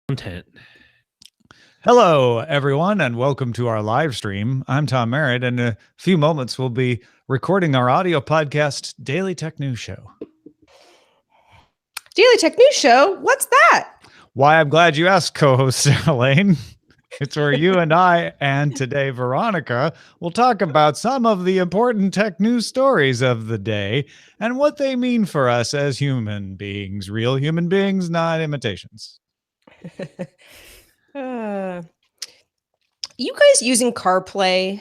Content. Hello, everyone, and welcome to our live stream. I'm Tom Merritt, and in a few moments, we'll be recording our audio podcast, Daily Tech News Show. Daily Tech News Show? What's that? Why, I'm glad you asked, co-host Elaine. It's where you and I, and today Veronica, will talk about some of the important tech news stories of the day and what they mean for us as human beings, real human beings, not imitations. You guys using CarPlay?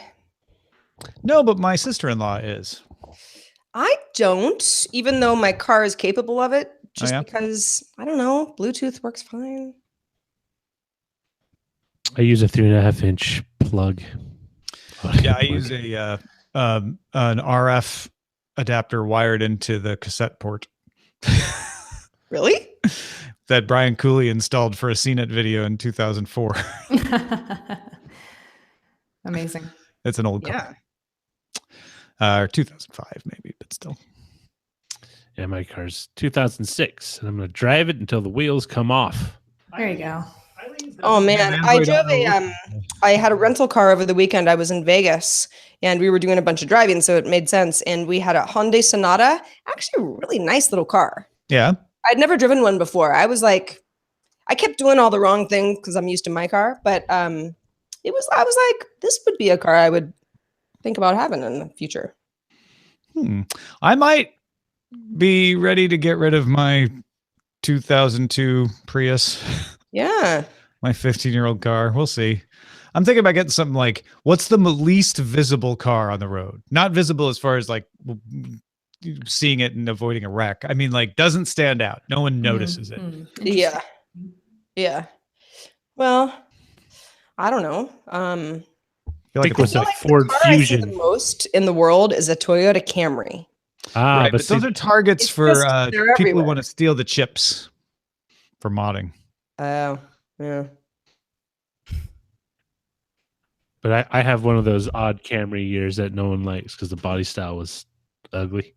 No, but my sister-in-law is. I don't, even though my car is capable of it, just yeah? because, I don't know, Bluetooth works fine. I use a 3.5-inch plug. Yeah, I use a an RF adapter wired into the cassette port. Really? That Brian Cooley installed for a CNET video in 2004. Amazing. It's an old car. Yeah. 2005 maybe, but still. Yeah, my car's 2006, and I'm going to drive it until the wheels come off. There you go. Oh man, I drove I had a rental car over the weekend. I was in Vegas and we were doing a bunch of driving, so it made sense. And we had a Hyundai Sonata, actually a really nice little car. Yeah. I'd never driven one before. I was like, I kept doing all the wrong things because I'm used to my car, but I was like, this would be a car I would think about having in the future. I might be ready to get rid of my 2002 Prius. Yeah. My 15-year-old car. We'll see. I'm thinking about getting something like, what's the least visible car on the road? Not visible as far as like seeing it and avoiding a wreck. I mean, like, doesn't stand out. No one notices it. Yeah. Yeah. Well, I don't know. I think it was a like Ford the car Fusion. I see the most in the world is a Toyota Camry. Right, but those are targets for people who want to steal the chips for modding. Oh, yeah. But I have one of those odd Camry years that no one likes because the body style was ugly.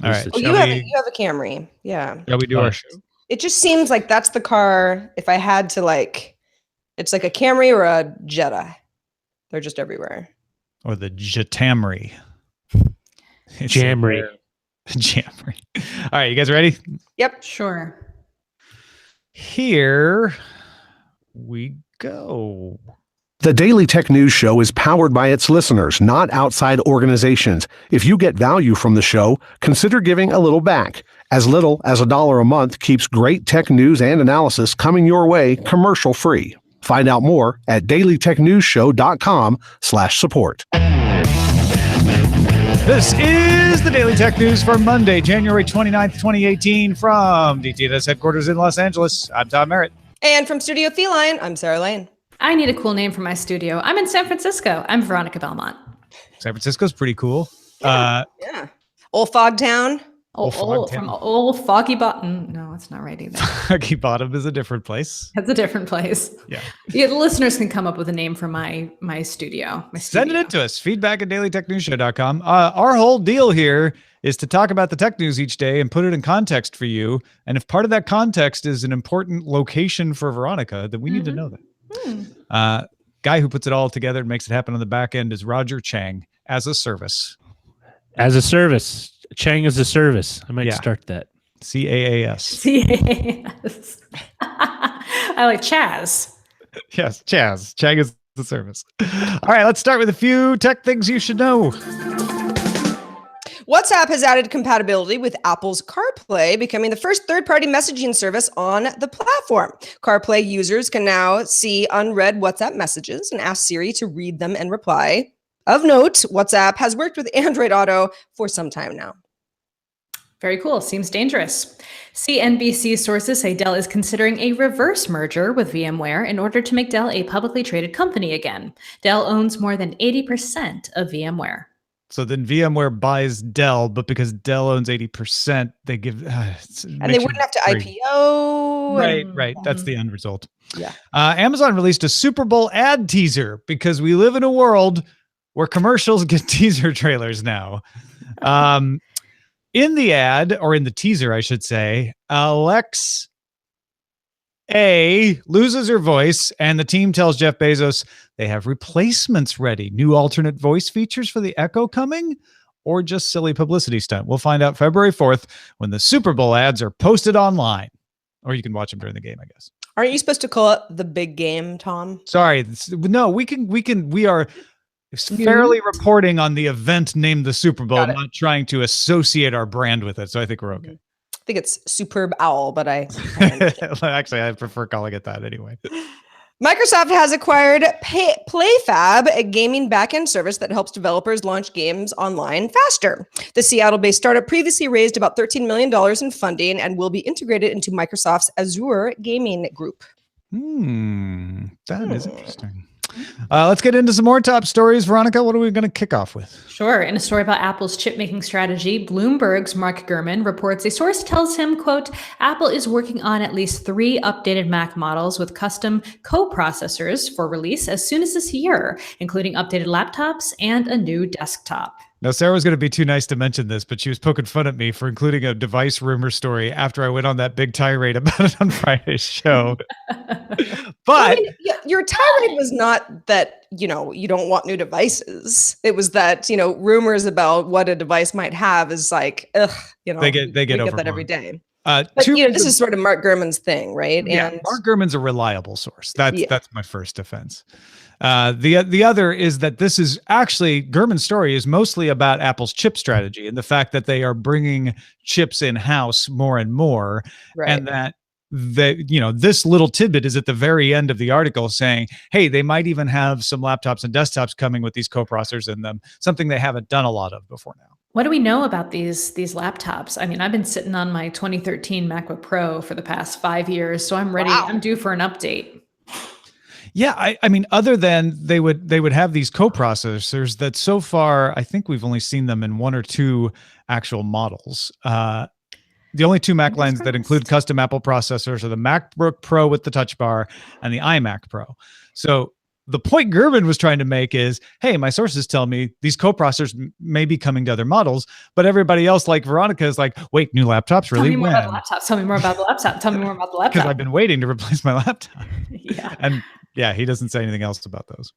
All right. Oh, you have a Camry. Yeah. Yeah, we do our show. It just seems like that's the car, if I had to like, it's like a Camry or a Jetta. They're just everywhere. Or the Jatamry. Jamry. Jamry. All right, you guys ready? Yep. Sure. Here we go. The Daily Tech News Show is powered by its listeners, not outside organizations. If you get value from the show, consider giving a little back. As little as $1 a month keeps great tech news and analysis coming your way commercial-free. Find out more at dailytechnewsshow.com/support. This is the Daily Tech News for Monday, January 29th, 2018 from DTNS headquarters in Los Angeles. I'm Tom Merritt. And from Studio Feline, I'm Sarah Lane. I need a cool name for my studio. I'm in San Francisco. I'm Veronica Belmont. San Francisco's pretty cool. Yeah. Old Fogtown. From old Foggy Bottom. No, it's not right either. Foggy Bottom is a different place. That's a different place. Yeah. Yeah, the listeners can come up with a name for my studio. Send it in to us. Feedback at dailytechnewsshow.com. Our whole deal here is to talk about the tech news each day and put it in context for you. And if part of that context is an important location for Veronica, then we need to know that. Guy who puts it all together and makes it happen on the back end is Roger Chang as a service. As a service. Chang as a service. I might start that. CAAS. CAAS. I like Chaz. Yes, Chaz. Chang is the service. All right, let's start with a few tech things you should know. WhatsApp has added compatibility with Apple's CarPlay, becoming the first third-party messaging service on the platform. CarPlay users can now see unread WhatsApp messages and ask Siri to read them and reply. Of note, WhatsApp has worked with Android Auto for some time now. Very cool. Seems dangerous. CNBC sources say Dell is considering a reverse merger with VMware in order to make Dell a publicly traded company again. Dell owns more than 80% of VMware. So then VMware buys Dell, but because Dell owns 80%, they give... and they wouldn't have to IPO. Right. That's the end result. Yeah. Amazon released a Super Bowl ad teaser because we live in a world where commercials get teaser trailers now. In the ad, or in the teaser, I should say, Alexa A, loses her voice, and the team tells Jeff Bezos they have replacements ready. New alternate voice features for the Echo coming? Or just silly publicity stunt? We'll find out February 4th when the Super Bowl ads are posted online. Or you can watch them during the game, I guess. Aren't you supposed to call it the big game, Tom? Sorry. No, we are fairly reporting on the event named the Super Bowl, not trying to associate our brand with it. So I think we're okay. I think it's Superb Owl, but I actually, I prefer calling it that anyway. Microsoft has acquired PlayFab, a gaming backend service that helps developers launch games online faster. The Seattle-based startup previously raised about $13 million in funding and will be integrated into Microsoft's Azure gaming group. That is interesting. Let's get into some more top stories. Veronica, what are we going to kick off with? Sure. In a story about Apple's chip-making strategy, Bloomberg's Mark Gurman reports a source tells him, quote, Apple is working on at least 3 updated Mac models with custom co-processors for release as soon as this year, including updated laptops and a new desktop. Now, Sarah was going to be too nice to mention this, but she was poking fun at me for including a device rumor story after I went on that big tirade about it on Friday's show. But your tirade was not that, you don't want new devices. It was that, rumors about what a device might have is like, they get over that every day. But, this is sort of Mark Gurman's thing, right? Yeah, and Mark Gurman's a reliable source. That's my first defense. The other is that this is actually Gurman's story is mostly about Apple's chip strategy and the fact that they are bringing chips in house more and more, and that this little tidbit is at the very end of the article saying, hey, they might even have some laptops and desktops coming with these co-processors in them, something they haven't done a lot of before now. What do we know about these laptops? I mean, I've been sitting on my 2013 MacBook Pro for the past 5 years, so I'm ready. Wow. I'm due for an update. Yeah, I mean, other than they would have these co-processors that so far, I think we've only seen them in 1 or 2 actual models. The only 2 Mac lines that include custom Apple processors are the MacBook Pro with the Touch Bar and the iMac Pro. So the point Gurman was trying to make is, hey, my sources tell me these co-processors may be coming to other models, but everybody else, like Veronica, is like, wait, new laptops? Really? Tell me more about the laptop. Tell me more about the laptop. Tell me more about the laptop. Because I've been waiting to replace my laptop. Yeah. And yeah, he doesn't say anything else about those.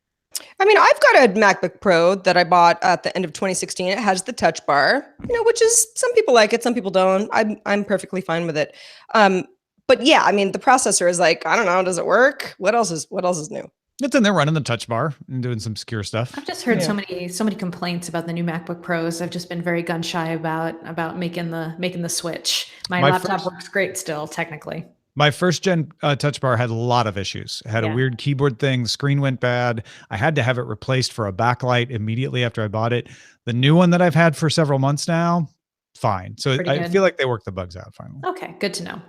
I mean, I've got a MacBook Pro that I bought at the end of 2016. It has the Touch Bar, which is, some people like it, some people don't. I'm perfectly fine with it. But yeah, I mean, the processor is like, I don't know, does it work? What else is new? It's in there running the Touch Bar and doing some secure stuff. I've just heard so many complaints about the new MacBook Pros. I've just been very gun shy about making the switch. My laptop works great still, technically. My first gen Touch Bar had a lot of issues. It had a weird keyboard thing. The screen went bad. I had to have it replaced for a backlight immediately after I bought it. The new one that I've had for several months now, fine. So I feel like they worked the bugs out finally. Okay, good to know.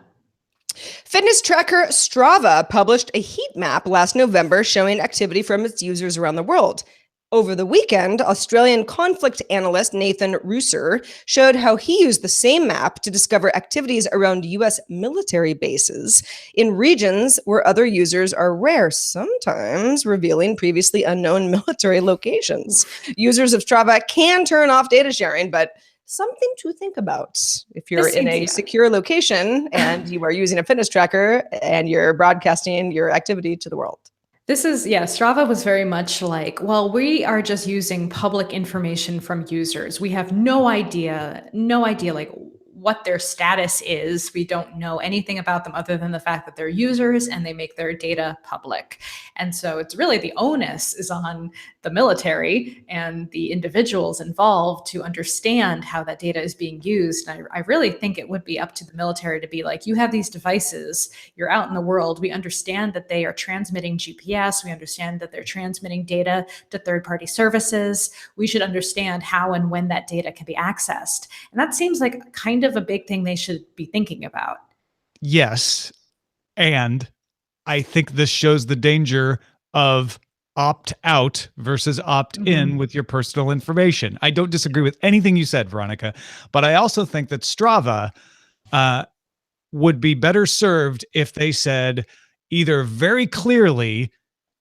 Fitness tracker Strava published a heat map last November showing activity from its users around the world. Over the weekend, Australian conflict analyst Nathan Rooser showed how he used the same map to discover activities around U.S. military bases in regions where other users are rare, sometimes revealing previously unknown military locations. Users of Strava can turn off data sharing, but something to think about if you're in a secure location and you are using a fitness tracker and you're broadcasting your activity to the world. Strava was very much like, well, we are just using public information from users. We have no idea like what their status is. We don't know anything about them other than the fact that they're users and they make their data public. And so it's really the onus is on the military and the individuals involved to understand how that data is being used. And I really think it would be up to the military to be like, you have these devices, you're out in the world. We understand that they are transmitting GPS. We understand that they're transmitting data to third-party services. We should understand how and when that data can be accessed. And that seems like kind of a big thing they should be thinking about. Yes. And I think this shows the danger of opt out versus opt in with your personal information. I don't disagree with anything you said, Veronica, but I also think that Strava would be better served if they said either very clearly,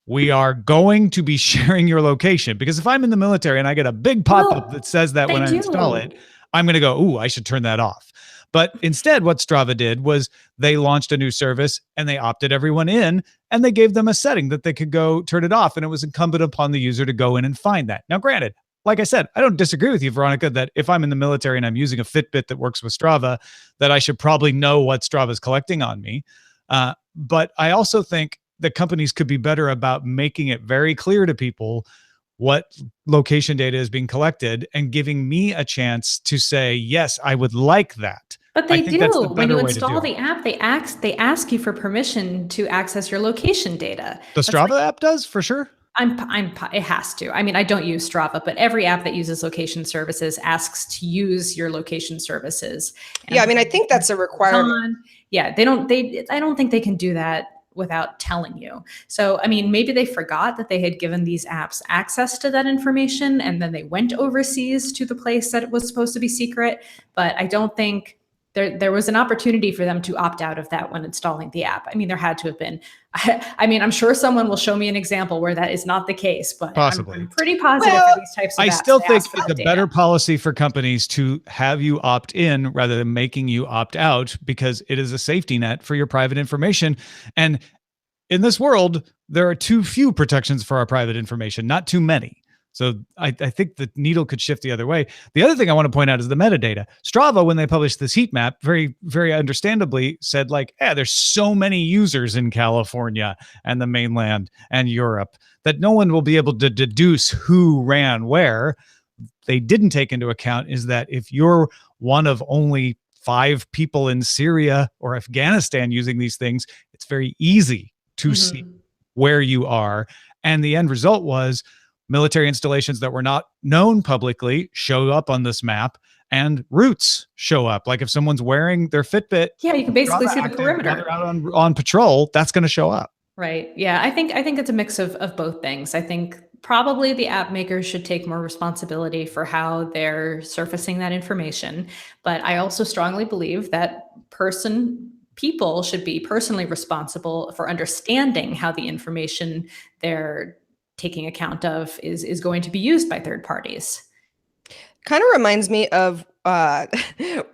we are going to be sharing your location. Because if I'm in the military and I get a big pop-up that says that when I install it, I'm going to go, ooh, I should turn that off. But instead, what Strava did was they launched a new service and they opted everyone in, and they gave them a setting that they could go turn it off. And it was incumbent upon the user to go in and find that. Now, granted, like I said, I don't disagree with you, Veronica, that if I'm in the military and I'm using a Fitbit that works with Strava, that I should probably know what Strava is collecting on me. But I also think that companies could be better about making it very clear to people what location data is being collected and giving me a chance to say, yes, I would like that. But they do. When you install the it. app, they ask you for permission to access your location data. The Strava app does, for sure. It has to. I mean, I don't use Strava, but every app that uses location services asks to use your location services. Yeah, I mean, I think that's a requirement. Yeah, I don't think they can do that without telling you. So, I mean, maybe they forgot that they had given these apps access to that information, and then they went overseas to the place that it was supposed to be secret. But I don't think there was an opportunity for them to opt out of that when installing the app. I mean, there had to have been. I mean, I'm sure someone will show me an example where that is not the case, but possibly. I'm pretty positive for these types of apps. I still think it's a better policy for companies to have you opt in rather than making you opt out, because it is a safety net for your private information. And in this world, there are too few protections for our private information, not too many. So I think the needle could shift the other way. The other thing I want to point out is the metadata. Strava, when they published this heat map, very, very understandably said, like, there's so many users in California and the mainland and Europe that no one will be able to deduce who ran where. They didn't take into account is that if you're one of only 5 people in Syria or Afghanistan using these things, it's very easy to see where you are. And the end result was military installations that were not known publicly show up on this map, and routes show up. Like if someone's wearing their Fitbit, you can basically see the perimeter. They're out on patrol, that's going to show up. Right. Yeah. I think it's a mix of both things. I think probably the app makers should take more responsibility for how they're surfacing that information. But I also strongly believe that people should be personally responsible for understanding how the information they're taking account of is going to be used by third parties. Kind of reminds me of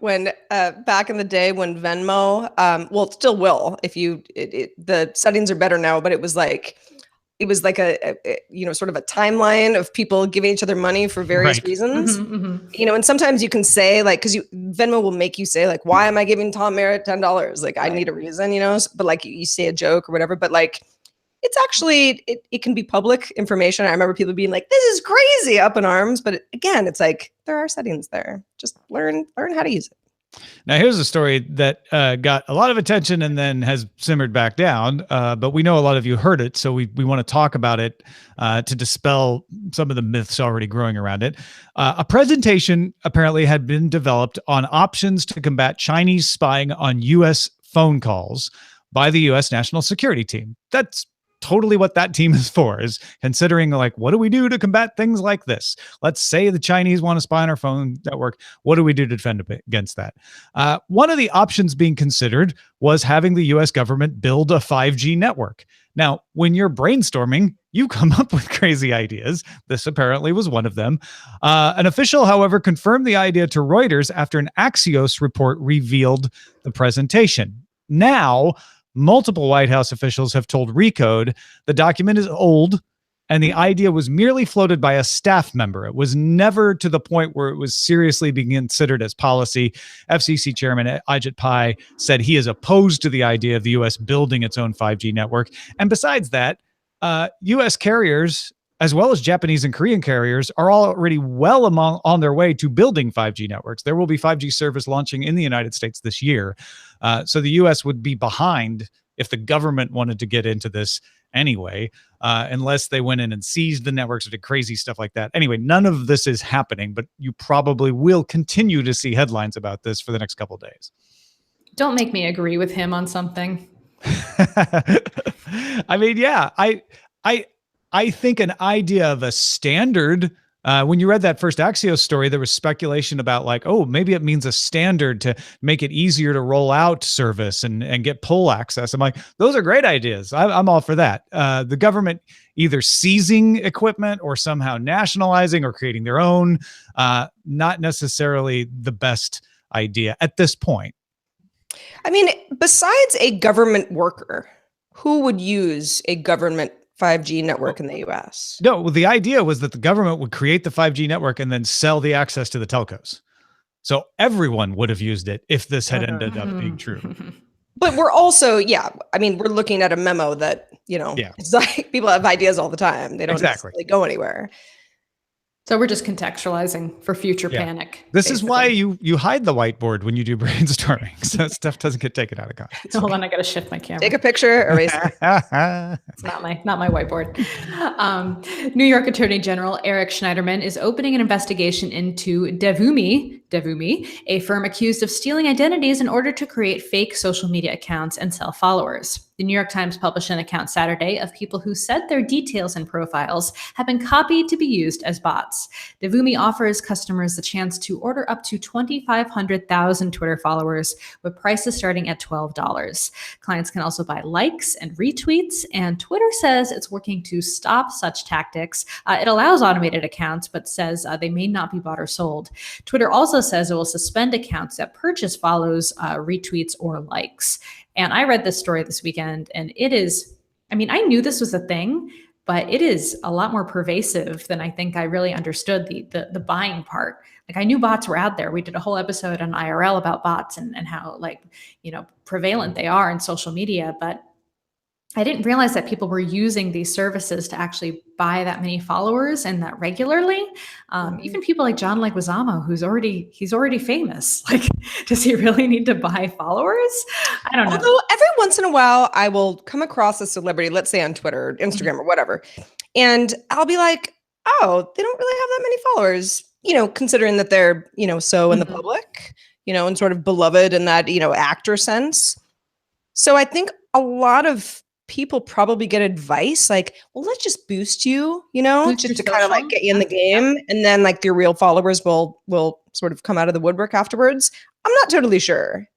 when back in the day when Venmo, well, it still will if the settings are better now, but it was like a sort of a timeline of people giving each other money for various reasons. And sometimes you can say, like, because Venmo will make you say, like, why am I giving Tom Merritt $10? Like, I need a reason, but like you say a joke or whatever, but like, it's actually, it can be public information. I remember people being like, this is crazy, up in arms. But again, it's like, there are settings there. Just learn how to use it. Now, here's a story that got a lot of attention and then has simmered back down. But we know a lot of you heard it, so we want to talk about it to dispel some of the myths already growing around it. A presentation apparently had been developed on options to combat Chinese spying on U.S. phone calls by the U.S. National Security Team. That's totally what that team is for, is considering, like, what do we do to combat things like this? Let's say the Chinese want to spy on our phone network. What do we do to defend against that? One of the options being considered was having the U.S. government build a 5G network. Now, when you're brainstorming, you come up with crazy ideas. This apparently was one of them. An official, however, confirmed the idea to Reuters after an Axios report revealed the presentation. Now, multiple White House officials have told Recode the document is old and the idea was merely floated by a staff member. It was never to the point where it was seriously being considered as policy. FCC Chairman Ajit Pai said he is opposed to the idea of the U.S. building its own 5G network. And besides that, U.S. carriers, as well as Japanese and Korean carriers, are already well on their way to building 5G networks. There will be 5G service launching in the United States this year. So the U.S. would be behind if the government wanted to get into this anyway, unless they went in and seized the networks or did crazy stuff like that. Anyway, none of this is happening, but you probably will continue to see headlines about this for the next couple of days. Don't make me agree with him on something. I mean, yeah, I think an idea of a standard, when you read that first Axios story, there was speculation about, like, oh, maybe it means a standard to make it easier to roll out service and get pull access. I'm like, those are great ideas. I'm all for that. The government either seizing equipment or somehow nationalizing or creating their own, not necessarily the best idea at this point. I mean, besides a government worker, who would use a government 5G network in the US? No, well, the idea was that the government would create the 5G network and then sell the access to the telcos. So everyone would have used it if this had ended up being true. But we're also, I mean, we're looking at a memo that, it's like people have ideas all the time. They don't necessarily go anywhere. So we're just contextualizing for future panic. This is why you hide the whiteboard when you do brainstorming, so stuff doesn't get taken out of context. Hold on, I gotta shift my camera. Take a picture, erase it. It's not my whiteboard. New York Attorney General Eric Schneiderman is opening an investigation into Devumi, a firm accused of stealing identities in order to create fake social media accounts and sell followers. The New York Times published an account Saturday of people who said their details and profiles have been copied to be used as bots. Devumi offers customers the chance to order up to 2,500,000 Twitter followers with prices starting at $12. Clients can also buy likes and retweets, and Twitter says it's working to stop such tactics. It allows automated accounts, but says they may not be bought or sold. Twitter also says it will suspend accounts that purchase follows, retweets, or likes. And I read this story this weekend, and it is, I mean, I knew this was a thing, but it is a lot more pervasive than I think I really understood the buying part. Like, I knew bots were out there. We did a whole episode on IRL about bots and how, like, prevalent they are in social media, but I didn't realize that people were using these services to actually buy that many followers and that regularly. Even people like John Leguizamo, he's already famous. Like, does he really need to buy followers? I don't know. Although every once in a while, I will come across a celebrity, let's say on Twitter, or Instagram, or whatever, and I'll be like, oh, they don't really have that many followers, considering that they're, so in the public, and sort of beloved in that, actor sense. So I think a lot of people probably get advice like, well, let's just boost you, just to kind of like get you in the game. And then like your real followers will sort of come out of the woodwork afterwards. I'm not totally sure.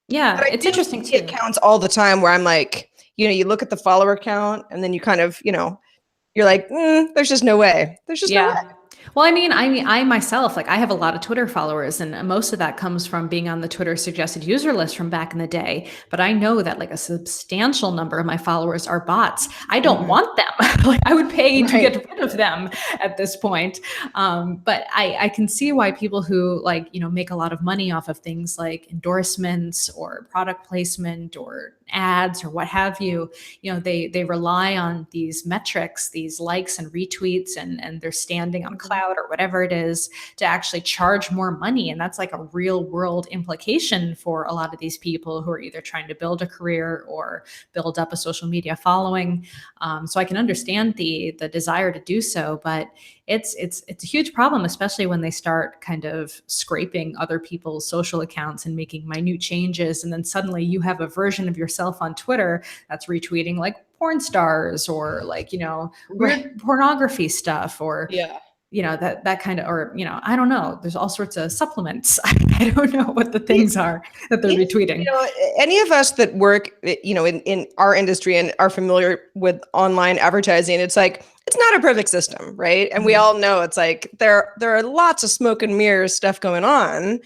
Yeah, but it's interesting too. Accounts all the time where I'm like, you look at the follower count and then you kind of, you're like, there's just no way. There's just no way. Well, I mean, I myself, like, I have a lot of Twitter followers, and most of that comes from being on the Twitter suggested user list from back in the day. But I know that like a substantial number of my followers are bots. I don't want them. Like, I would pay to get rid of them at this point. But I can see why people who make a lot of money off of things like endorsements or product placement or ads or what have you, they rely on these metrics, these likes and retweets, and they're standing on cloud or whatever it is to actually charge more money. And that's like a real world implication for a lot of these people who are either trying to build a career or build up a social media following. So I can understand the desire to do so, but it's a huge problem, especially when they start kind of scraping other people's social accounts and making minute changes. And then suddenly you have a version of yourself on Twitter that's retweeting like porn stars or like, weird pornography stuff or, that kind of, or, I don't know. There's all sorts of supplements. I don't know what the things are that they're retweeting. Any of us that work, in our industry and are familiar with online advertising, it's like, it's not a perfect system, right? And we all know it's like there are lots of smoke and mirrors stuff going on.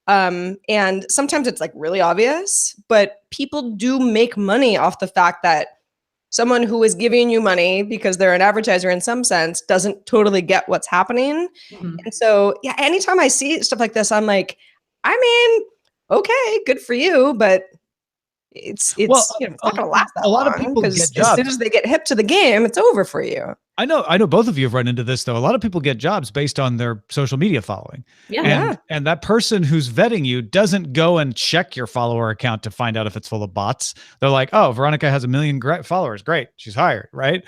And sometimes it's like really obvious, but people do make money off the fact that someone who is giving you money because they're an advertiser in some sense doesn't totally get what's happening. And so, anytime I see stuff like this, I'm like, I mean, okay, good for you, but it's not going to last that long. A lot of people get jobs. As soon as they get hip to the game, it's over for you. I know both of you have run into this though. A lot of people get jobs based on their social media following. And that person who's vetting you doesn't go and check your follower account to find out if it's full of bots. They're like, oh, Veronica has 1 million followers. Great. She's hired, right?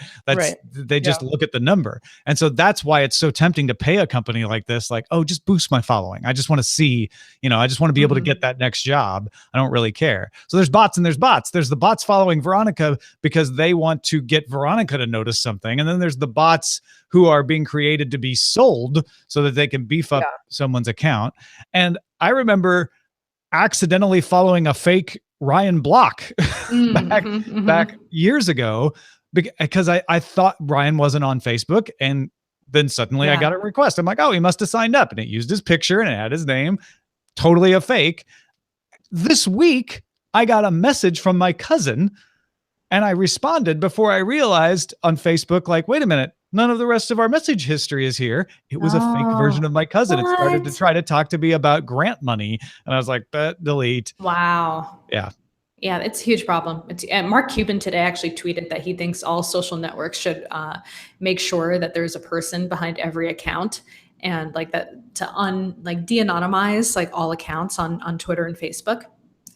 They just look at the number. And so that's why it's so tempting to pay a company like this, like, oh, just boost my following. I just want to see, I just want to be able to get that next job. I don't really care. So there's bots and there's bots. There's the bots following Veronica because they want to get Veronica to notice something. And then there's the bots who are being created to be sold so that they can beef up someone's account. And I remember accidentally following a fake Ryan Block back years ago because I thought Ryan wasn't on Facebook. And then suddenly I got a request. I'm like, oh, he must have signed up. And it used his picture and it had his name. totally a fake. This week, I got a message from my cousin, and I responded before I realized on Facebook, like, wait a minute, none of the rest of our message history is here. It was a fake version of my cousin. It started to try to talk to me about grant money. And I was like, delete. Wow. Yeah. Yeah, it's a huge problem. Mark Cuban today actually tweeted that he thinks all social networks should make sure that there's a person behind every account, and like that to de-anonymize like all accounts on Twitter and Facebook.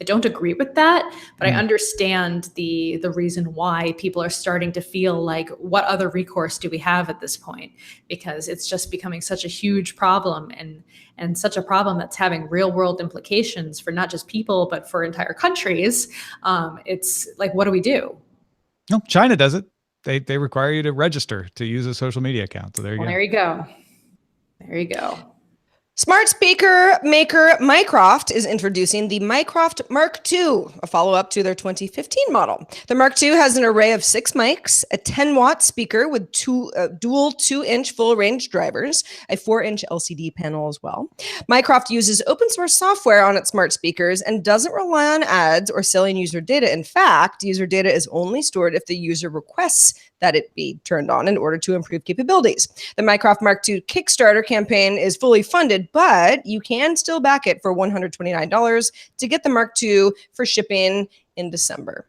I don't agree with that, but I understand the reason why people are starting to feel like, what other recourse do we have at this point? Because it's just becoming such a huge problem, and such a problem that's having real world implications for not just people, but for entire countries. It's like, what do we do? No, China does it. They require you to register to use a social media account. So there you go. There you go. There you go. Smart speaker maker Mycroft is introducing the Mycroft Mark II, a follow-up to their 2015 model. The Mark II has an array of 6 mics, a 10-watt speaker with dual 2-inch full-range drivers, a 4-inch LCD panel as well. Mycroft uses open-source software on its smart speakers and doesn't rely on ads or selling user data. In fact, user data is only stored if the user requests that it be turned on in order to improve capabilities. The Mycroft Mark II Kickstarter campaign is fully funded, but you can still back it for $129 to get the Mark II for shipping in December.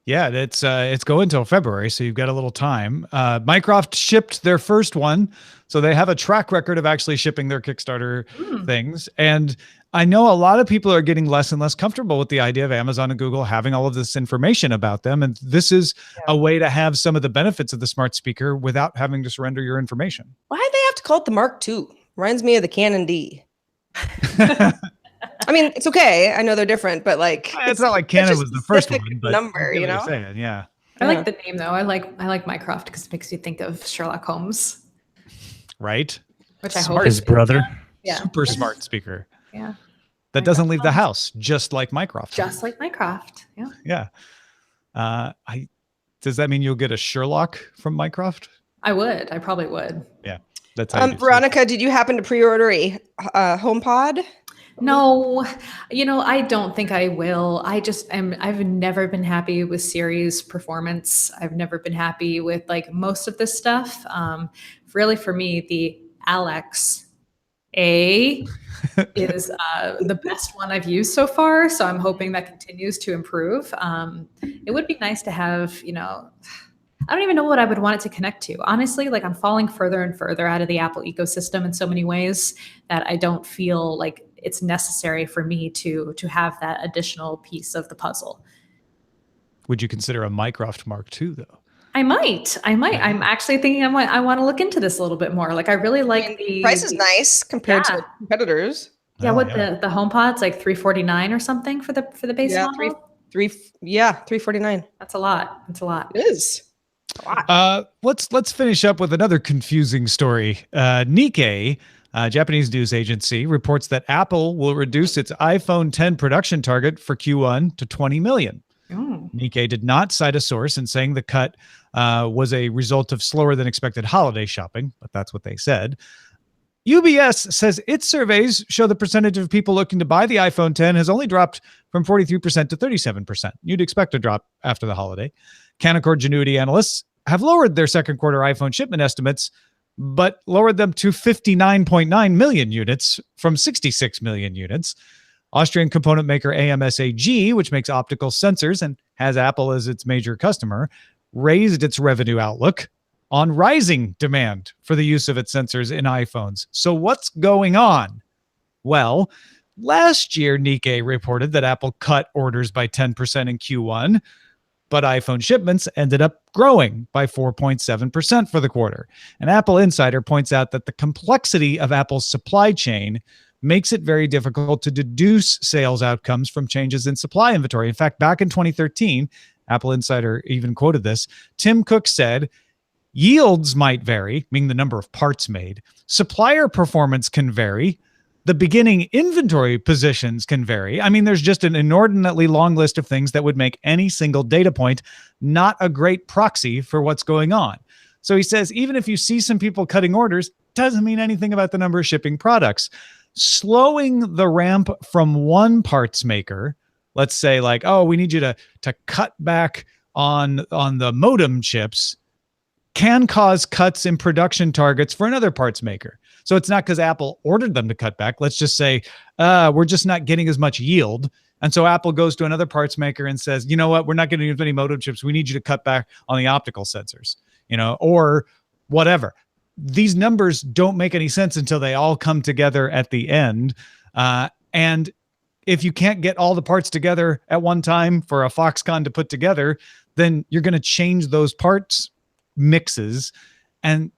Yeah, it's going until February, so you've got a little time. Mycroft shipped their first one, so they have a track record of actually shipping their Kickstarter things. And I know a lot of people are getting less and less comfortable with the idea of Amazon and Google having all of this information about them. And this is a way to have some of the benefits of the smart speaker without having to surrender your information. Why did they have to call it the Mark II? Reminds me of the Canon D. I mean, it's okay. I know they're different, but like, it's not like Canon was the first one, but number, you know? Saying, yeah. I like the name though. I like Mycroft because it makes you think of Sherlock Holmes, right? Which I hope His brother. Yeah. Super smart speaker. Yeah. That doesn't leave the house, just like Mycroft. Just like Mycroft. Yeah. Yeah. Does that mean you'll get a Sherlock from Mycroft? I would. I probably would. Yeah. That's how Veronica, did you happen to pre-order a HomePod? No, I don't think I will. I've never been happy with Siri's performance. I've never been happy with like most of this stuff. Really for me, the Alexa is the best one I've used so far. So I'm hoping that continues to improve. It would be nice to have, I don't even know what I would want it to connect to. Honestly, like I'm falling further and further out of the Apple ecosystem in so many ways that I don't feel like it's necessary for me to have that additional piece of the puzzle. Would you consider a Mycroft Mark II though? I might. I'm actually thinking I want to look into this a little bit more. Like I really like the price is nice compared to competitors. Yeah, the HomePod's like $349 or something for the base model. $349. That's a lot. It is. Let's finish up with another confusing story. Nikkei, Japanese news agency, reports that Apple will reduce its iPhone 10 production target for Q1 to 20 million. Nikkei did not cite a source in saying the cut was a result of slower than expected holiday shopping, but that's what they said. UBS says its surveys show the percentage of people looking to buy the iPhone 10 has only dropped from 43% to 37%. You'd expect a drop after the holiday. Canaccord Genuity analysts have lowered their second quarter iPhone shipment estimates, but lowered them to 59.9 million units from 66 million units. Austrian component maker AMSAG, which makes optical sensors and has Apple as its major customer, raised its revenue outlook on rising demand for the use of its sensors in iPhones. So what's going on? Well, last year, Nikkei reported that Apple cut orders by 10% in Q1, but iPhone shipments ended up growing by 4.7% for the quarter. An Apple insider points out that the complexity of Apple's supply chain makes it very difficult to deduce sales outcomes from changes in supply inventory. In fact, back in 2013, Apple insider even quoted this. Tim Cook said, yields might vary, meaning the number of parts made. Supplier performance can vary. The beginning inventory positions can vary. I mean, there's just an inordinately long list of things that would make any single data point not a great proxy for what's going on. So he says, even if you see some people cutting orders, doesn't mean anything about the number of shipping products. slowing the ramp from one parts maker, let's say like, oh, we need you to cut back on the modem chips, can cause cuts in production targets for another parts maker. So it's not because Apple ordered them to cut back. Let's just say we're just not getting as much yield. And so Apple goes to another parts maker and says, you know what, we're not getting as many modem chips. We need you to cut back on the optical sensors, or whatever. These numbers don't make any sense until they all come together at the end. And if you can't get all the parts together at one time for a Foxconn to put together, then you're going to change those parts mixes, and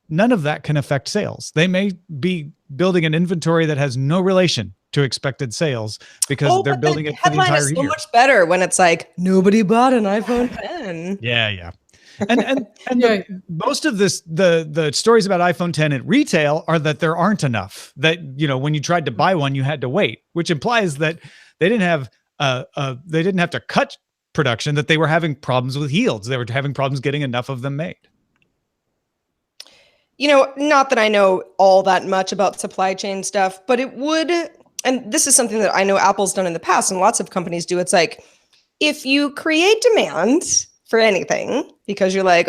none of that can affect sales. They may be building an inventory that has no relation to expected sales because they're building it for the entire year. So much better when it's like nobody bought an iPhone 10. Yeah. And most of this, the stories about iPhone 10 at retail are that there aren't enough. That when you tried to buy one, you had to wait, which implies that they didn't have to cut production, that they were having problems with yields. They were having problems getting enough of them made. Not that I know all that much about supply chain stuff, but it would, and this is something that I know Apple's done in the past and lots of companies do. It's like, if you create demand for anything because you're like,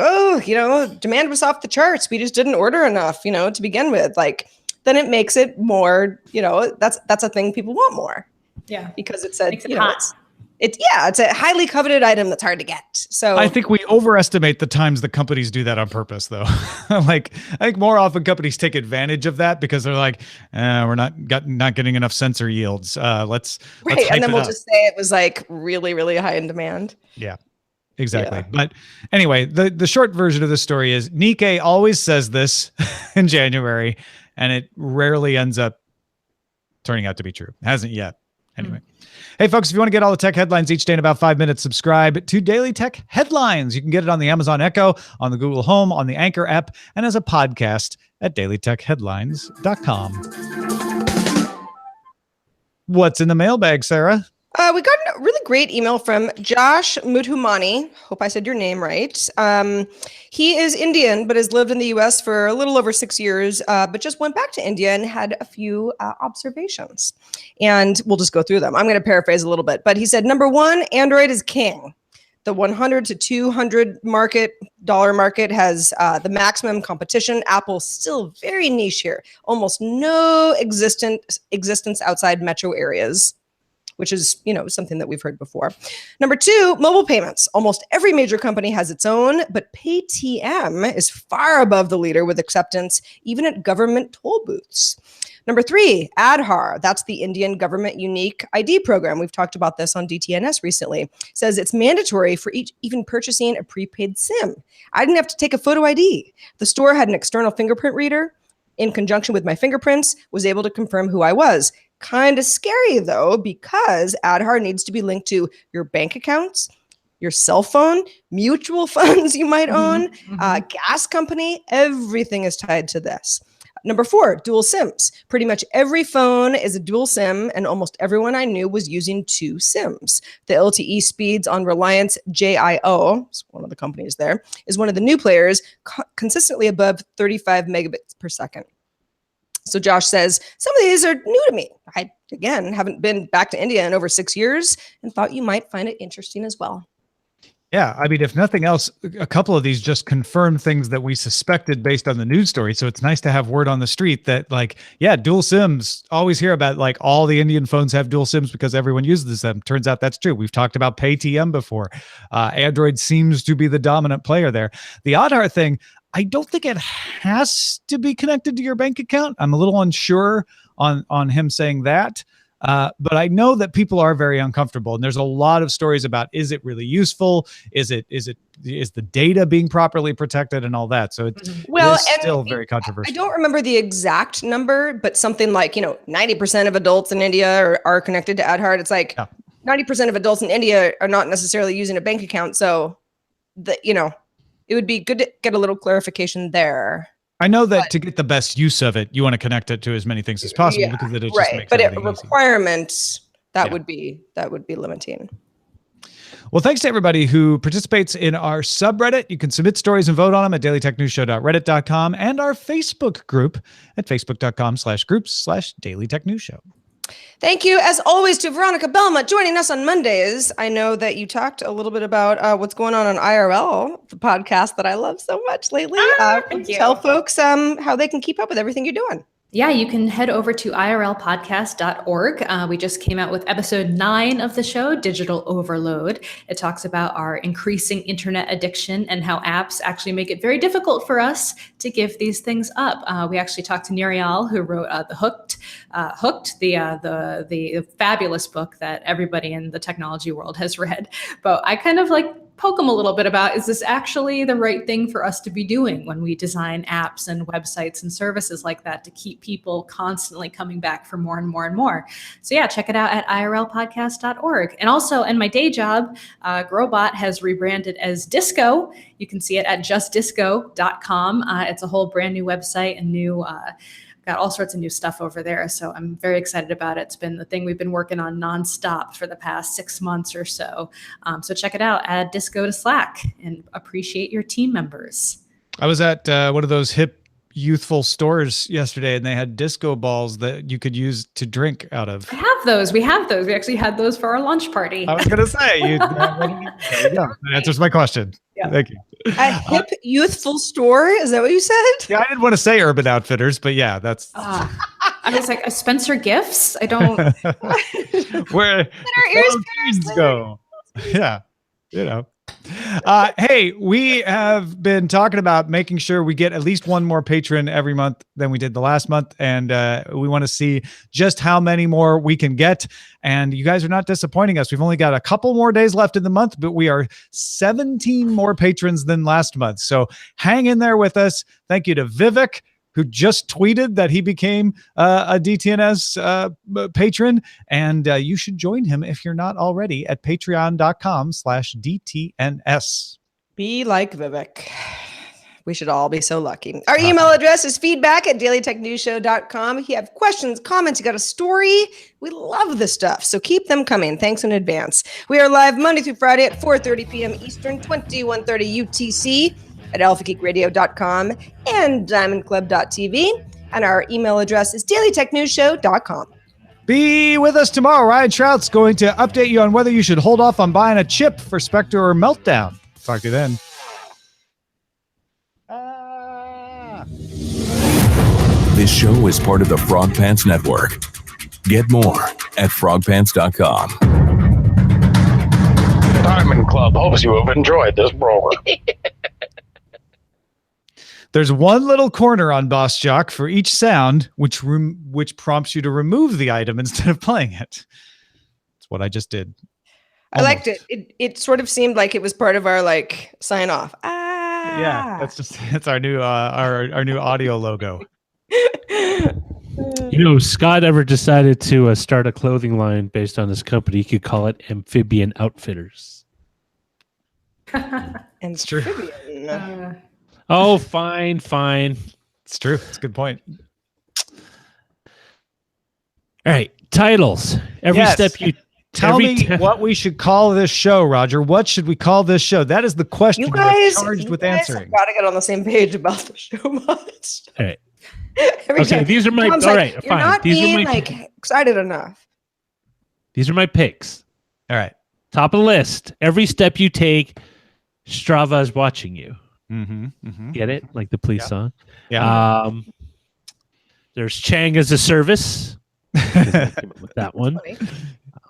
demand was off the charts, we just didn't order enough, to begin with, like, then it makes it more, that's a thing people want more. Yeah. Because it's it's a highly coveted item that's hard to get. So I think we overestimate the times the companies do that on purpose, though. Like, I think more often companies take advantage of that because they're like, we're not getting enough sensor yields. Let's and then we'll just say it was like really, really high in demand. Yeah. Exactly. Yeah. But anyway, the short version of the story is Nikkei always says this in January, and it rarely ends up turning out to be true. Hasn't yet. Anyway. Hey, folks, if you want to get all the tech headlines each day in about 5 minutes, subscribe to Daily Tech Headlines. You can get it on the Amazon Echo, on the Google Home, on the Anchor app, and as a podcast at dailytechheadlines.com. What's in the mailbag, Sarah? We got a really great email from Josh Mudhumani. Hope I said your name right. He is Indian, but has lived in the U.S. for a little over 6 years, but just went back to India and had a few observations. And we'll just go through them. I'm going to paraphrase a little bit. But he said, number one, Android is king. The 100 to 200 dollar market has the maximum competition. Apple's still very niche here. Almost no existence outside metro areas, which is, something that we've heard before. Number two, mobile payments. Almost every major company has its own, but PayTM is far above the leader with acceptance, even at government toll booths. Number three, Aadhaar. That's the Indian government unique ID program. We've talked about this on DTNS recently. Says it's mandatory for even purchasing a prepaid SIM. I didn't have to take a photo ID. The store had an external fingerprint reader. In conjunction with my fingerprints, was able to confirm who I was. Kind of scary, though, because Aadhaar needs to be linked to your bank accounts, your cell phone, mutual funds you might own, gas company. Everything is tied to this. Number four, dual SIMs. Pretty much every phone is a dual SIM, and almost everyone I knew was using two SIMs. The LTE speeds on Reliance JIO, one of the companies there, is one of the new players, consistently above 35 megabits per second. So Josh says, some of these are new to me. I, again, haven't been back to India in over 6 years and thought you might find it interesting as well. Yeah, I mean, if nothing else, a couple of these just confirm things that we suspected based on the news story. So it's nice to have word on the street that, like, yeah, dual SIMs. Always hear about, like, all the Indian phones have dual SIMs because everyone uses them. Turns out that's true. We've talked about PayTM before. Android seems to be the dominant player there. The Aadhaar thing, I don't think it has to be connected to your bank account. I'm a little unsure on him saying that. But I know that people are very uncomfortable, and there's a lot of stories about, is it really useful? Is the data being properly protected and all that? So it's still very controversial. I don't remember the exact number, but something like, 90% of adults in India are connected to Aadhaar. It's like 90% of adults in India are not necessarily using a bank account. So it would be good to get a little clarification there. I know that to get the best use of it, you want to connect it to as many things as possible because it just makes but everything a requirement that would be limiting. Well, thanks to everybody who participates in our subreddit. You can submit stories and vote on them at dailytechnewsshow.reddit.com and our Facebook group at facebook.com/groups/dailytechnewsshow. Thank you, as always, to Veronica Belmont joining us on Mondays. I know that you talked a little bit about what's going on IRL, the podcast that I love so much lately. Thank you. Tell folks how they can keep up with everything you're doing. Yeah, you can head over to IRLpodcast.org. We just came out with episode 9 of the show, Digital Overload. It talks about our increasing internet addiction and how apps actually make it very difficult for us to give these things up. We actually talked to Nirial, who wrote the Hooked, the fabulous book that everybody in the technology world has read. But I kind of poke them a little bit about, is this actually the right thing for us to be doing when we design apps and websites and services like that to keep people constantly coming back for more and more and more? So yeah, check it out at IRLpodcast.org. And also in my day job, Growbot has rebranded as Disco. You can see it at justdisco.com. It's a whole brand new website and new got all sorts of new stuff over there. So I'm very excited about it. It's been the thing we've been working on nonstop for the past 6 months or so. So check it out. Add Disco to Slack and appreciate your team members. I was at one of those hip youthful stores yesterday, and they had disco balls that you could use to drink out of. We have those. We actually had those for our lunch party. I was going to say, there you go. That answers my question. Yeah. Thank you. A hip youthful store? Is that what you said? Yeah, I didn't want to say Urban Outfitters, but yeah, that's. I was like, Spencer Gifts? I don't. Where our ears kids go. Yeah, hey, we have been talking about making sure we get at least one more patron every month than we did the last month. And we want to see just how many more we can get. And you guys are not disappointing us. We've only got a couple more days left in the month, but we are 17 more patrons than last month. So hang in there with us. Thank you to Vivek, who just tweeted that he became a DTNS patron. And you should join him if you're not already at patreon.com/DTNS. Be like Vivek. We should all be so lucky. Our email address is feedback@dailytechnewsshow.com. If you have questions, comments, you got a story, we love this stuff. So keep them coming. Thanks in advance. We are live Monday through Friday at 4:30 p.m. Eastern, 21:30 UTC. At alphageekradio.com and diamondclub.tv. And our email address is dailytechnewsshow.com. Be with us tomorrow. Ryan Trout's going to update you on whether you should hold off on buying a chip for Spectre or Meltdown. Talk to you then. This show is part of the Frog Pants Network. Get more at frogpants.com. Diamond Club hopes you have enjoyed this program. There's one little corner on Boss Jock for each sound, which prompts you to remove the item instead of playing it. That's what I just did. I liked it. It sort of seemed like it was part of our sign off. Yeah, that's our new our new audio logo. Scott ever decided to start a clothing line based on his company, he could call it Amphibian Outfitters. And it's true. Oh, fine. It's true. It's a good point. All right, titles. Every step you tell me what we should call this show, Roger. What should we call this show? That is the question you guys charged with answering. Got to get on the same page about the show much. All right. Time. These are my. Tom's all right, you're fine. Not These being, are my excited enough. These are my picks. All right. Top of the list. Every step you take, Strava is watching you. Get it? Like the police song. Yeah. There's Chang as a service. With that one.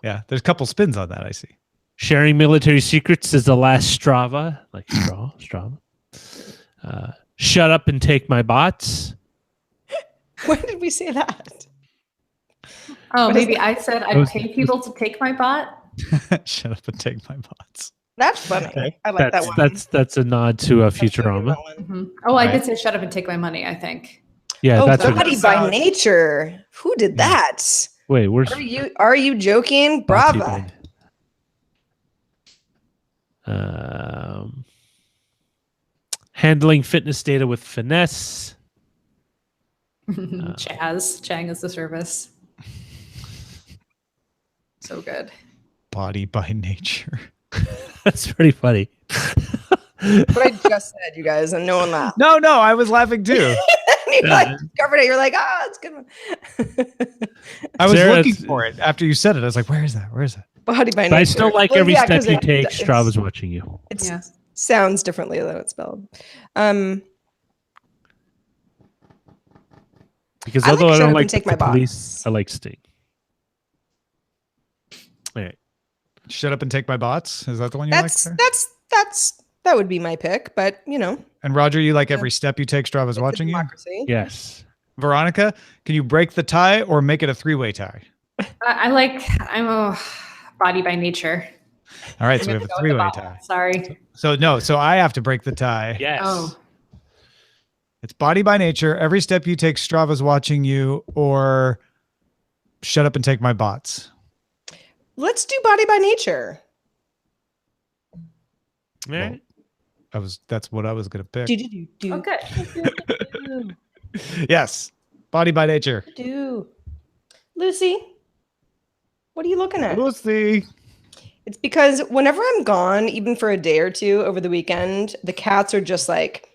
Yeah. There's a couple spins on that. I see. Sharing military secrets is the last Strava. Like Strava. Shut up and take my bots. When did we say that? Oh, maybe I said I'd pay people to take my bot. Shut up and take my bots. That's funny. Okay. I like that one. That's a nod to Futurama. Mm-hmm. Oh, I did say shut up and take my money, I think. Yeah, that's Botty by nature. Who did that? Wait, are you joking? Bravo. Handling fitness data with finesse. Chang is the service. So good. Body by nature. That's pretty funny. What I just said, you guys, and no one laughed. No, I was laughing too. And you like covered it. You're like, it's a good one. I was Sarah, looking it's- for it after you said it. I was like, where is that? Body by nature. But I still like Well, every yeah, step 'cause you it- take. it's- Strava's watching you. It Yeah. sounds differently than it's spelled. Because I like although I Shut don't Up like and Take the My Box. police, I like Sting. All right. Shut Up and Take My Bots. Is that the one you like? That's Sarah? that would be my pick, but And Roger, you like every step you take. Strava's it's a watching you. democracy. Yes. Veronica, can you break the tie or make it a 3-way tie? I'm a body by nature. All right, so I'm we have gonna a go with the 3-way bottle. tie. Sorry. So I have to break the tie. Yes. Oh, It's body by nature. Every step you take, Strava's watching you, or shut up and take my bots. Let's do body by nature. All right. That's what I was gonna pick. Do. okay. Yes. Body by nature. Do. Lucy, what are you looking at? Lucy. It's because whenever I'm gone, even for a day or two over the weekend, the cats are just like,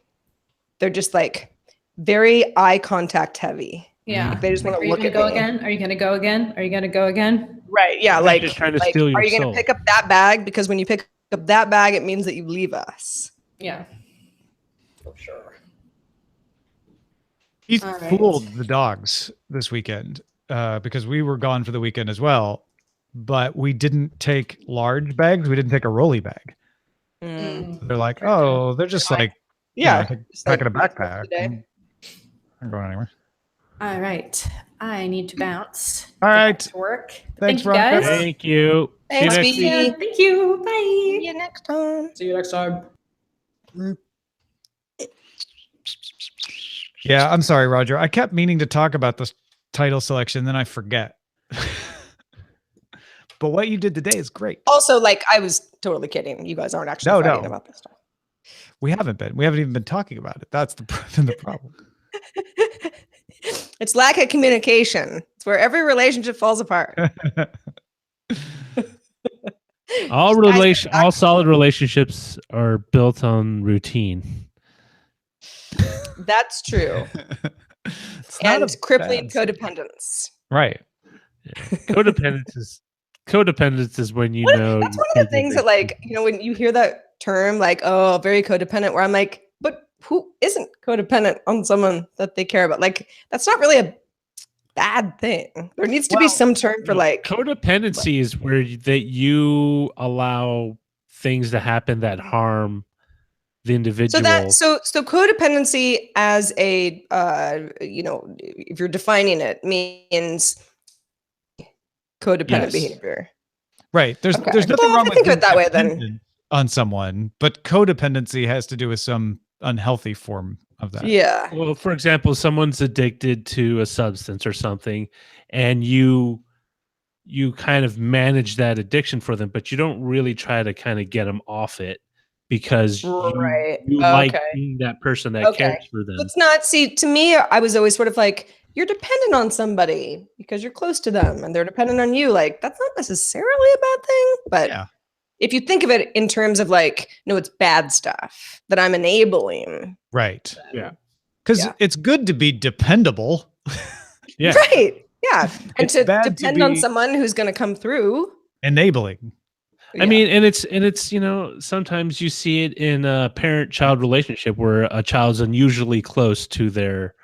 they're just like very eye contact heavy. Yeah. They just want Are to you look gonna at go me. again? Are you gonna go again? Are you gonna go again? Right. Yeah. They're Like, just trying to steal your are you going soul. to pick up that bag? Because when you pick up that bag, it means that you leave us. Yeah. For sure. He All right. fooled the dogs this weekend because we were gone for the weekend as well, but we didn't take large bags. We didn't take a rolly bag. They're like, oh, they're just like, Yeah. Just packing a like, backpack. today. I'm going anywhere. All right. I need to bounce. All Get right. back to work. Thanks, Thank you Veronica. guys. Thank you. Thanks, See you next Bea. week. Yeah, thank you. Bye. See you next time. See you next time. Yeah, I'm sorry, Roger. I kept meaning to talk about this title selection, then I forget. But what you did today is great. Also, like, I was totally kidding. You guys aren't actually No, fighting no. about this stuff. We haven't been. We haven't even been talking about it. That's been the problem. It's lack of communication. It's where every relationship falls apart. All solid relationships are built on routine. That's true. It's not And a crippling bad- codependence. Right. Codependence is when you know. That's one of the things that, like, when you hear that term, like, oh, very codependent, where I'm like, but who isn't codependent on someone that they care about? Like, that's not really a bad thing. There needs to be some term for, like, codependency is where you allow things to happen that harm the individual. so codependency as a if you're defining it, means codependent Yes. behavior. Right. There's Okay. there's nothing Well, wrong if with you think of it that way, then. dependent on someone, but codependency has to do with some unhealthy form of that. Yeah. Well, for example, someone's addicted to a substance or something, and you kind of manage that addiction for them, but you don't really try to kind of get them off it because Right. you like Okay. being that person that Okay. cares for them. Let's not see. To me, I was always sort of like, you're dependent on somebody because you're close to them and they're dependent on you. Like, that's not necessarily a bad thing. But Yeah. if you think of it in terms of like, no, it's bad stuff that I'm enabling. Right. Yeah. Because Yeah. it's good to be dependable. Yeah. Right. Yeah. And It's to bad to depend on be- someone who's going to come through. Enabling. I mean, and it's sometimes you see it in a parent-child relationship where a child's unusually close to their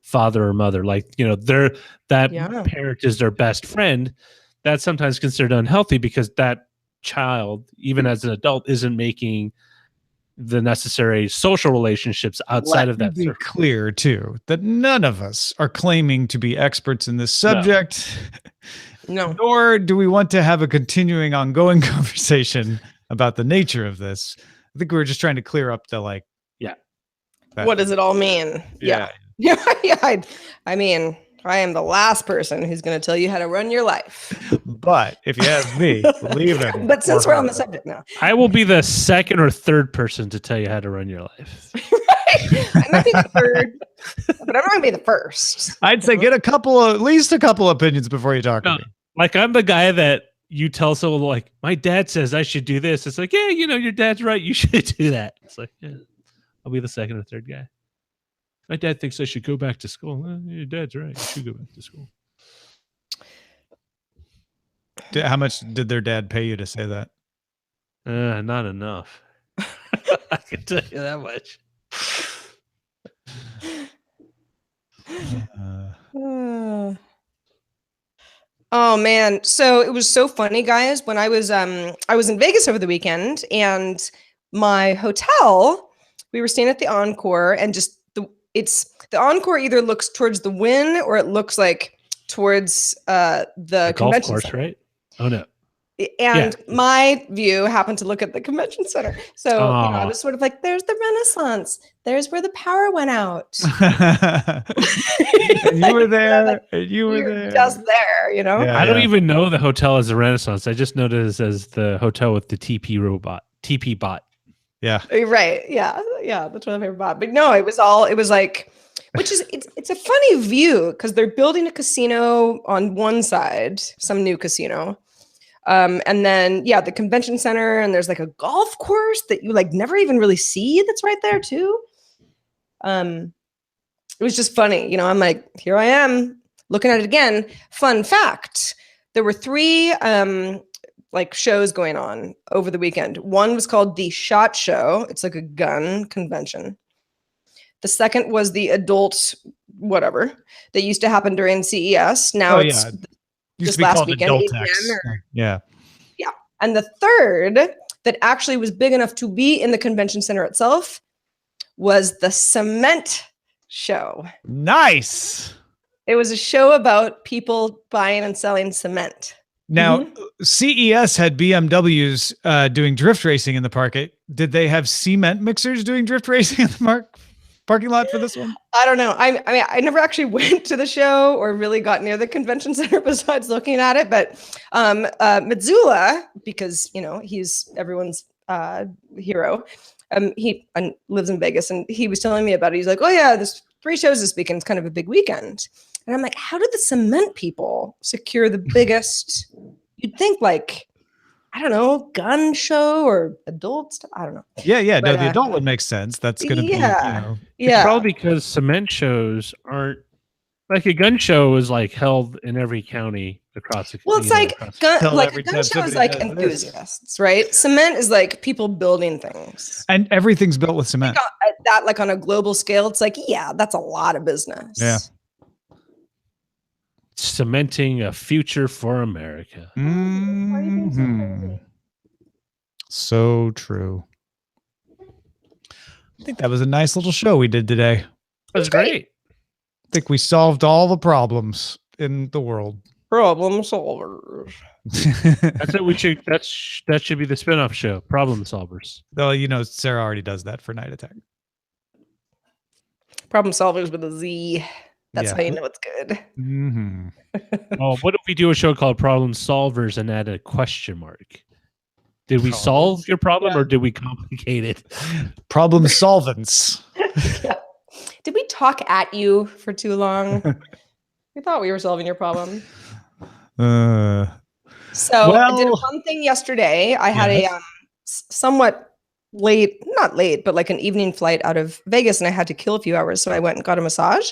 father or mother. Like, that Yeah. parent is their best friend. That's sometimes considered unhealthy because that child, even as an adult, isn't making the necessary social relationships outside of that Be circle. clear too that none of us are claiming to be experts in this subject, No. nor do we want to have a continuing, ongoing conversation about the nature of this. I think we were just trying to clear up the like. Yeah. that- What does it all mean? Yeah. Yeah. I mean, I am the last person who's going to tell you how to run your life. But if you ask me, leave it. But since we're on the subject now, I will be the second or third person to tell you how to run your life. I might be the third, but I'm not going to be the first. I'd say get at least a couple opinions before you talk to No. me. Like, I'm the guy that, you tell someone like, my dad says I should do this. It's like, yeah, your dad's right. You should do that. It's like, yeah, I'll be the second or third guy. My dad thinks I should go back to school. Well, your dad's right. You should go back to school. How much did their dad pay you to say that? Not enough. I can tell you that much. Oh man, so it was so funny, guys. When I was in Vegas over the weekend, and my hotel, we were staying at the Encore, and just the Encore either looks towards the Wynn or it looks like towards the convention golf course, center. right? Oh no. And my view happened to look at the convention center. So I was sort of like, there's the Renaissance. There's where the power went out. And you were there. And you were there. Just there, Yeah, I don't even know the hotel as a Renaissance. I just noticed as the hotel with the TP bot. Yeah. Right. Yeah. That's my favorite bot. But no, it was like, it's a funny view because they're building a casino on one side, some new casino. And then, the convention center, and there's like a golf course that you like never even really see. That's right there too. It was just funny. I'm like, here I am looking at it again. Fun fact. There were 3, shows going on over the weekend. One was called the SHOT Show. It's like a gun convention. The second was the adult whatever that used to happen during CES. Now it's just last weekend. Yeah. And the third that actually was big enough to be in the convention center itself was the Cement Show. Nice. It was a show about people buying and selling cement. Now, CES had BMWs doing drift racing in the park. Did they have cement mixers doing drift racing in the parking lot for this one? I don't know. I mean, I never actually went to the show or really got near the convention center besides looking at it. But Mitsula, because he's everyone's hero, he lives in Vegas, and he was telling me about it. He's like, "Oh yeah, there's 3 shows this weekend. It's kind of a big weekend." And I'm like, "How did the cement people secure the biggest?" You'd think like, I don't know, gun show or adult stuff. I don't know. Yeah. But, no, the adult one makes sense. That's going to be, It's probably because cement shows aren't like a gun show is like held in every county across the. Well, it's like a gun show is like enthusiasts, right? Cement is like people building things, and everything's built with cement. Like on a global scale, it's like that's a lot of business. Yeah. Cementing a future for America. Mm-hmm. So true. I think that was a nice little show we did today. That was great. I think we solved all the problems in the world. Problem solvers. That's it. That should be the spinoff show. Problem solvers. Well, Sarah already does that for Night Attack. Problem solvers with a Z. That's how you know it's good. Mm-hmm. Oh, what if we do a show called Problem Solvers and add a question mark? Did we solve your problem or did we complicate it? Problem solvents. Did we talk at you for too long? We thought we were solving your problem. I did a fun thing yesterday. I had a somewhat not late, but like an evening flight out of Vegas, and I had to kill a few hours. So I went and got a massage,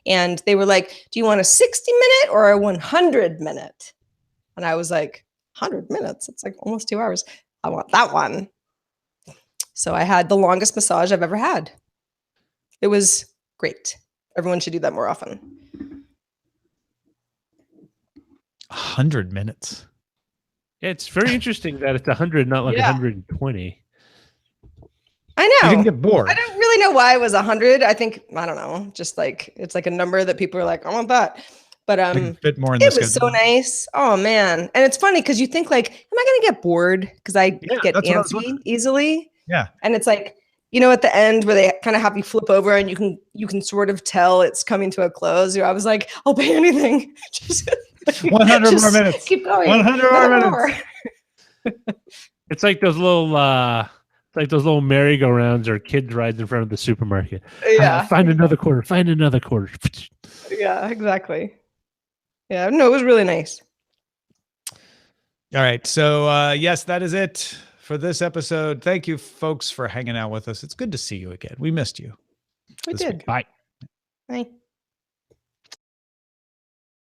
and they were like, "Do you want a 60-minute or a 100-minute?" And I was like, 100 minutes? It's like almost 2 hours. I want that one. So I had the longest massage I've ever had. It was great. Everyone should do that more often. 100 minutes. Yeah, it's very interesting that it's 100, not like 120. I know. You didn't get bored. I don't really know why it was 100. I think, I don't know, just like, it's like a number that people are like, I want that. But a bit more in it was so nice. Oh man. And it's funny because you think like, am I going to get bored? Because I get antsy easily. Yeah. And it's like, at the end where they kind of have you flip over and you can sort of tell it's coming to a close. I was like, I'll pay anything. Just 100 more minutes. Keep going. 100 more minutes. It's like those little merry-go-rounds or kids rides in front of the supermarket. Yeah. Find another quarter. Find another quarter. Yeah, exactly. Yeah, no, it was really nice. All right. So, yes, that is it for this episode. Thank you, folks, for hanging out with us. It's good to see you again. We missed you. We this did. weekend. Bye. Bye.